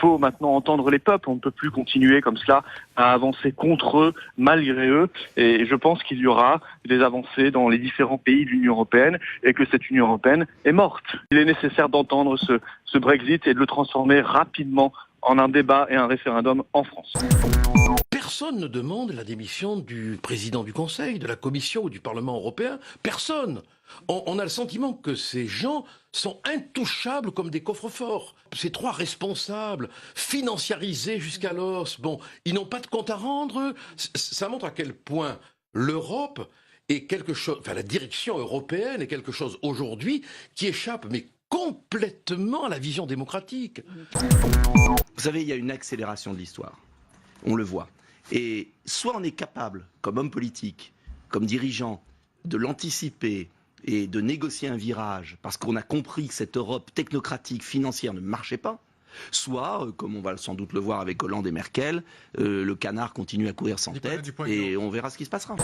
faut maintenant entendre les peuples. On ne peut plus continuer comme cela à avancer contre eux, malgré eux. Et je pense qu'il y aura des avancées dans les différents pays de l'Union européenne et que cette Union européenne est morte. Il est nécessaire d'entendre ce Brexit et de le transformer rapidement en un débat et un référendum en France. Personne ne demande la démission du président du Conseil, de la Commission ou du Parlement européen. Personne. On a le sentiment que ces gens sont intouchables comme des coffres-forts. Ces trois responsables, financiarisés jusqu'à l'os, bon, ils n'ont pas de compte à rendre. Ça montre à quel point l'Europe est quelque chose, enfin la direction européenne est quelque chose aujourd'hui qui échappe, mais complètement à la vision démocratique. Vous savez, il y a une accélération de l'histoire. On le voit. Et soit on est capable, comme homme politique, comme dirigeant, de l'anticiper et de négocier un virage, parce qu'on a compris que cette Europe technocratique, financière ne marchait pas, soit, comme on va sans doute le voir avec Hollande et Merkel, le canard continue à courir sans tête et on verra ce qui se passera.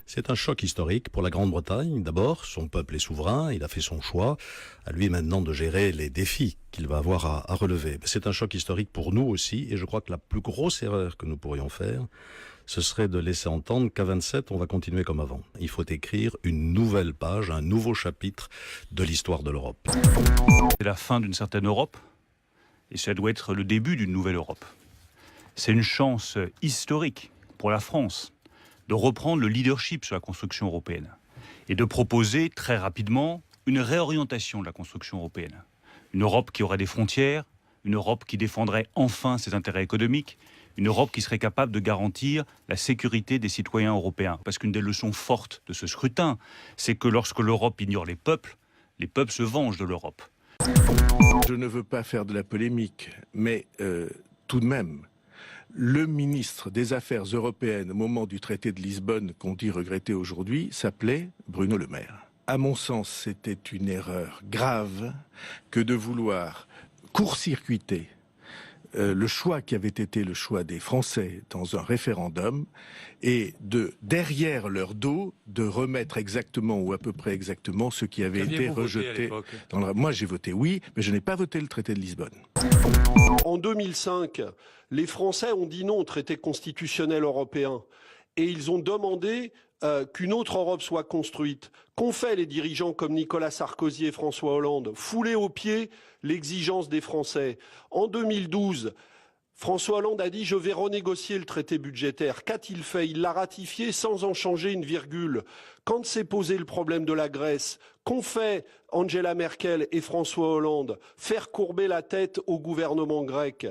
C'est un choc historique pour la Grande-Bretagne. D'abord, son peuple est souverain, il a fait son choix. À lui maintenant de gérer les défis qu'il va avoir à relever. C'est un choc historique pour nous aussi, et je crois que la plus grosse erreur que nous pourrions faire, ce serait de laisser entendre qu'à 27, on va continuer comme avant. Il faut écrire une nouvelle page, un nouveau chapitre de l'histoire de l'Europe. C'est la fin d'une certaine Europe, et ça doit être le début d'une nouvelle Europe. C'est une chance historique pour la France de reprendre le leadership sur la construction européenne et de proposer très rapidement une réorientation de la construction européenne. Une Europe qui aurait des frontières, une Europe qui défendrait enfin ses intérêts économiques, une Europe qui serait capable de garantir la sécurité des citoyens européens. Parce qu'une des leçons fortes de ce scrutin, c'est que lorsque l'Europe ignore les peuples se vengent de l'Europe. Je ne veux pas faire de la polémique, mais tout de même, le ministre des Affaires européennes au moment du traité de Lisbonne, qu'on dit regretter aujourd'hui, s'appelait Bruno Le Maire. À mon sens, c'était une erreur grave que de vouloir court-circuiter le choix qui avait été le choix des Français dans un référendum et de, derrière leur dos, de remettre exactement ou à peu près exactement ce qui avait été rejeté. Moi, j'ai voté oui, mais je n'ai pas voté le traité de Lisbonne. En 2005, les Français ont dit non au traité constitutionnel européen et ils ont demandé qu'une autre Europe soit construite. Qu'ont fait les dirigeants comme Nicolas Sarkozy et François Hollande? Fouler aux pieds l'exigence des Français. En 2012, François Hollande a dit « je vais renégocier le traité budgétaire ». Qu'a-t-il fait? Il l'a ratifié sans en changer une virgule. Quand s'est posé le problème de la Grèce, qu'ont fait Angela Merkel et François Hollande? Faire courber la tête au gouvernement grec.